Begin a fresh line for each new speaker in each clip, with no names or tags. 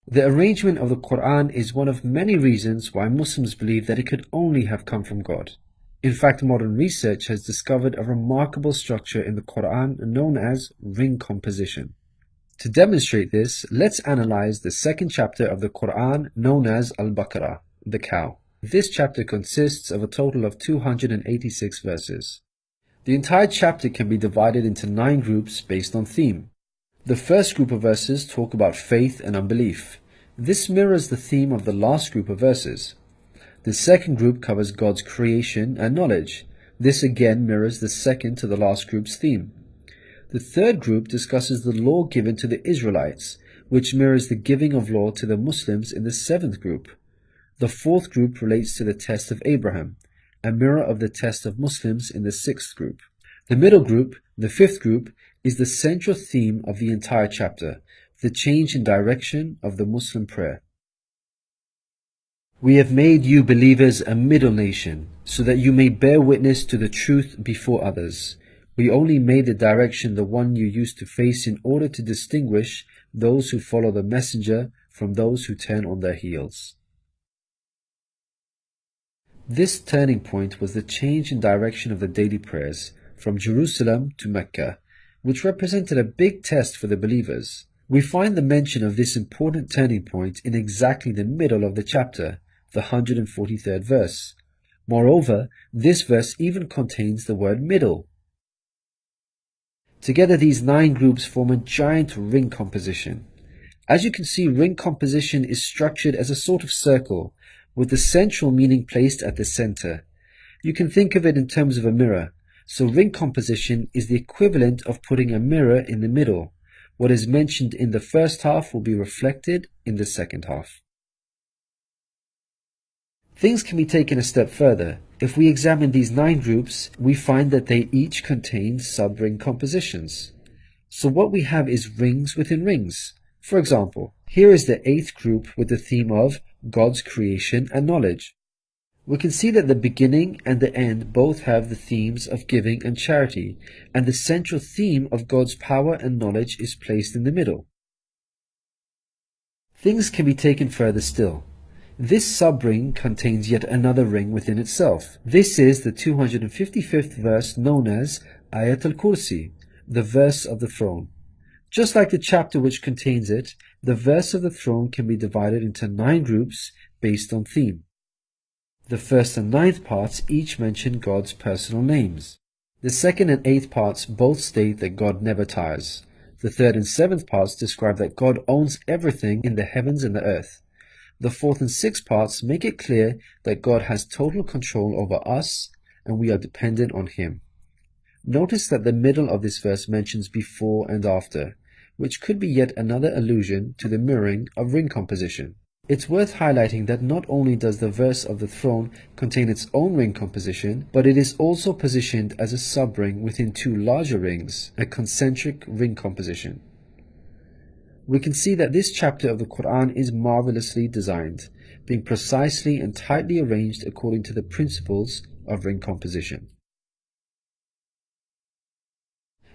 The arrangement of the Qur'an is one of many reasons why Muslims believe that it could only have come from God. In fact, modern research has discovered a remarkable structure in the Qur'an known as ring composition. To demonstrate this, let's analyze the second chapter of the Qur'an known as Al-Baqarah, the cow. This chapter consists of a total of 286 verses. The entire chapter can be divided into 9 groups based on theme. The first group of verses talk about faith and unbelief. This mirrors the theme of the last group of verses. The second group covers God's creation and knowledge. This again mirrors the second to the last group's theme. The third group discusses the law given to the Israelites, which mirrors the giving of law to the Muslims in the seventh group. The fourth group relates to the test of Abraham, a mirror of the test of Muslims in the sixth group. The middle group, the fifth group, is the central theme of the entire chapter, the change in direction of the Muslim prayer. We have made you believers a middle nation, so that you may bear witness to the truth before others. We only made the direction the one you used to face in order to distinguish those who follow the messenger from those who turn on their heels. This turning point was the change in direction of the daily prayers from Jerusalem to Mecca, which represented a big test for the believers. We find the mention of this important turning point in exactly the middle of the chapter, the 143rd verse. Moreover, this verse even contains the word middle. Together these 9 groups form a giant ring composition. As you can see, ring composition is structured as a sort of circle, with the central meaning placed at the center. You can think of it in terms of a mirror, so ring composition is the equivalent of putting a mirror in the middle. What is mentioned in the first half will be reflected in the second half. Things can be taken a step further. If we examine these 9 groups, we find that they each contain sub-ring compositions. So what we have is rings within rings. For example, here is the 8th group with the theme of God's creation and knowledge. We can see that the beginning and the end both have the themes of giving and charity, and the central theme of God's power and knowledge is placed in the middle. Things can be taken further still. This sub-ring contains yet another ring within itself. This is the 255th verse known as Ayat al-Kursi, the verse of the throne. Just like the chapter which contains it, the verse of the throne can be divided into 9 groups based on theme. The first and 9th parts each mention God's personal names. The 2nd and 8th parts both state that God never tires. The 3rd and 7th parts describe that God owns everything in the heavens and the earth. The 4th and 6th parts make it clear that God has total control over us and we are dependent on Him. Notice that the middle of this verse mentions before and after, which could be yet another allusion to the mirroring of ring composition. It's worth highlighting that not only does the verse of the throne contain its own ring composition, but it is also positioned as a sub-ring within 2 larger rings, a concentric ring composition. We can see that this chapter of the Qur'an is marvelously designed, being precisely and tightly arranged according to the principles of ring composition.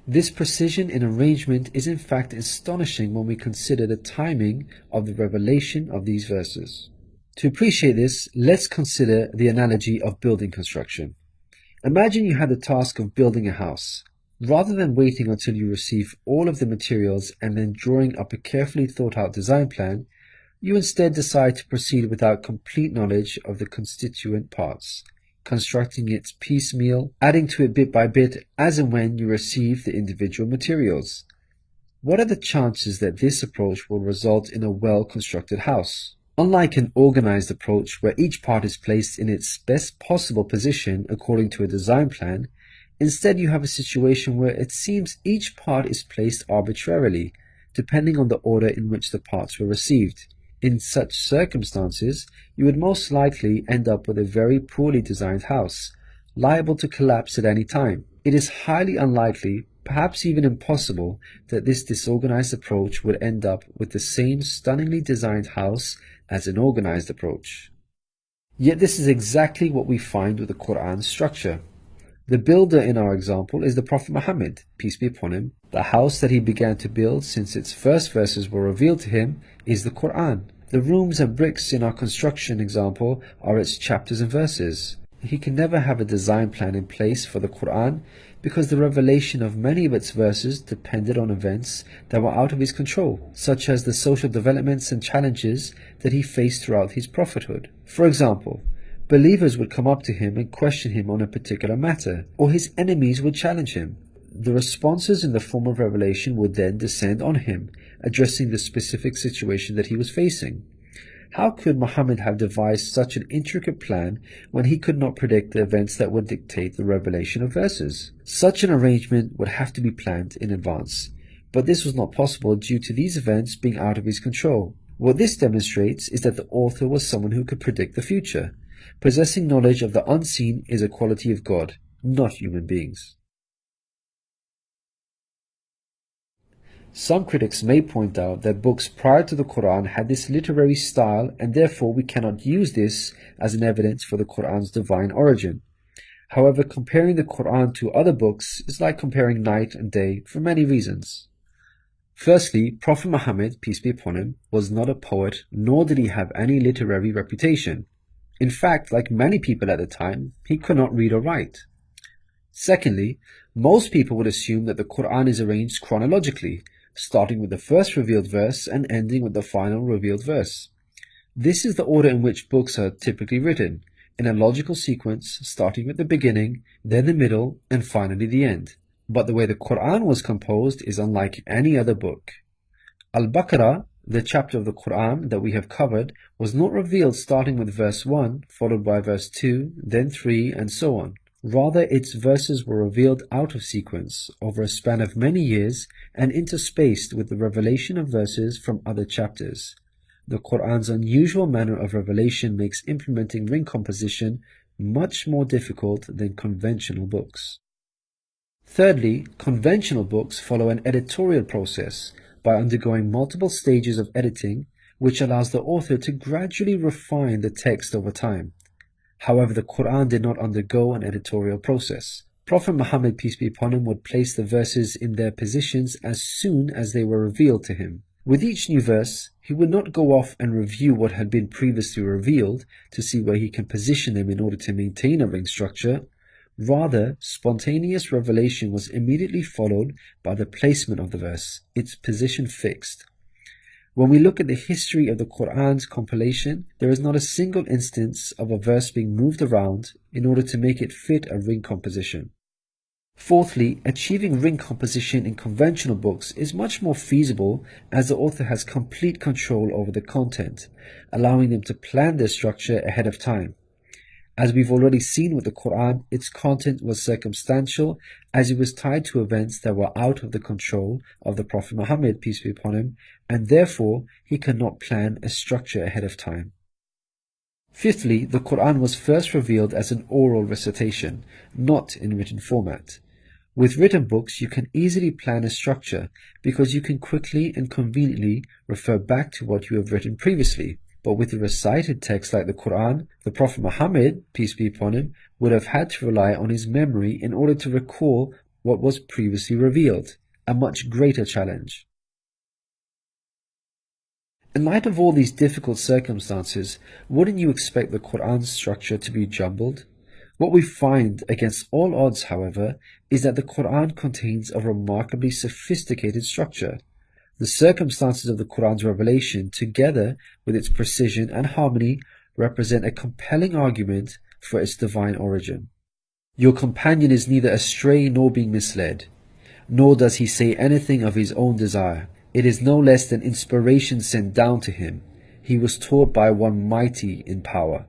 This precision in arrangement is in fact astonishing when we consider the timing of the revelation of these verses. To appreciate this, let's consider the analogy of building construction. Imagine you had the task of building a house. Rather than waiting until you receive all of the materials and then drawing up a carefully thought out design plan, you instead decide to proceed without complete knowledge of the constituent parts, constructing it piecemeal, adding to it bit by bit as and when you receive the individual materials. What are the chances that this approach will result in a well-constructed house? Unlike an organized approach where each part is placed in its best possible position according to a design plan, instead you have a situation where it seems each part is placed arbitrarily, depending on the order in which the parts were received. In such circumstances, you would most likely end up with a very poorly designed house, liable to collapse at any time. It is highly unlikely, perhaps even impossible, that this disorganized approach would end up with the same stunningly designed house as an organized approach. Yet this is exactly what we find with the Qur'an's structure. The builder in our example is the Prophet Muhammad, peace be upon him. The house that he began to build since its first verses were revealed to him is the Qur'an. The rooms and bricks in our construction example are its chapters and verses. He can never have a design plan in place for the Qur'an because the revelation of many of its verses depended on events that were out of his control, such as the social developments and challenges that he faced throughout his prophethood. For example, believers would come up to him and question him on a particular matter, or his enemies would challenge him. The responses in the form of revelation would then descend on him, addressing the specific situation that he was facing. How could Muhammad have devised such an intricate plan when he could not predict the events that would dictate the revelation of verses? Such an arrangement would have to be planned in advance, but this was not possible due to these events being out of his control. What this demonstrates is that the author was someone who could predict the future. Possessing knowledge of the unseen is a quality of God, not human beings. Some critics may point out that books prior to the Qur'an had this literary style and therefore we cannot use this as an evidence for the Qur'an's divine origin. However, comparing the Qur'an to other books is like comparing night and day for many reasons. Firstly, Prophet Muhammad, peace be upon him, was not a poet nor did he have any literary reputation. In fact, like many people at the time, he could not read or write. Secondly, most people would assume that the Qur'an is arranged chronologically, starting with the first revealed verse and ending with the final revealed verse. This is the order in which books are typically written, in a logical sequence starting with the beginning, then the middle, and finally the end. But the way the Qur'an was composed is unlike any other book. Al-Baqarah, the chapter of the Qur'an that we have covered, was not revealed starting with verse 1, followed by verse 2, then 3, and so on. Rather, its verses were revealed out of sequence, over a span of many years, and interspaced with the revelation of verses from other chapters. The Qur'an's unusual manner of revelation makes implementing ring composition much more difficult than conventional books. Thirdly, conventional books follow an editorial process by undergoing multiple stages of editing, which allows the author to gradually refine the text over time. However, the Qur'an did not undergo an editorial process. Prophet Muhammad, peace be upon him, would place the verses in their positions as soon as they were revealed to him. With each new verse, he would not go off and review what had been previously revealed to see where he can position them in order to maintain a ring structure. Rather, spontaneous revelation was immediately followed by the placement of the verse, its position fixed. When we look at the history of the Qur'an's compilation, there is not a single instance of a verse being moved around in order to make it fit a ring composition. Fourthly, achieving ring composition in conventional books is much more feasible as the author has complete control over the content, allowing them to plan their structure ahead of time. As we've already seen with the Qur'an, its content was circumstantial as it was tied to events that were out of the control of the Prophet Muhammad, peace be upon him, and therefore he cannot plan a structure ahead of time. Fifthly, the Qur'an was first revealed as an oral recitation, not in written format. With written books, you can easily plan a structure because you can quickly and conveniently refer back to what you have written previously. But with a recited text like the Qur'an, the Prophet Muhammad, peace be upon him, would have had to rely on his memory in order to recall what was previously revealed, a much greater challenge. In light of all these difficult circumstances, wouldn't you expect the Qur'an's structure to be jumbled? What we find against all odds, however, is that the Qur'an contains a remarkably sophisticated structure. The circumstances of the Qur'an's revelation, together with its precision and harmony, represent a compelling argument for its divine origin. Your companion is neither astray nor being misled, nor does he say anything of his own desire. It is no less than inspiration sent down to him. He was taught by one mighty in power.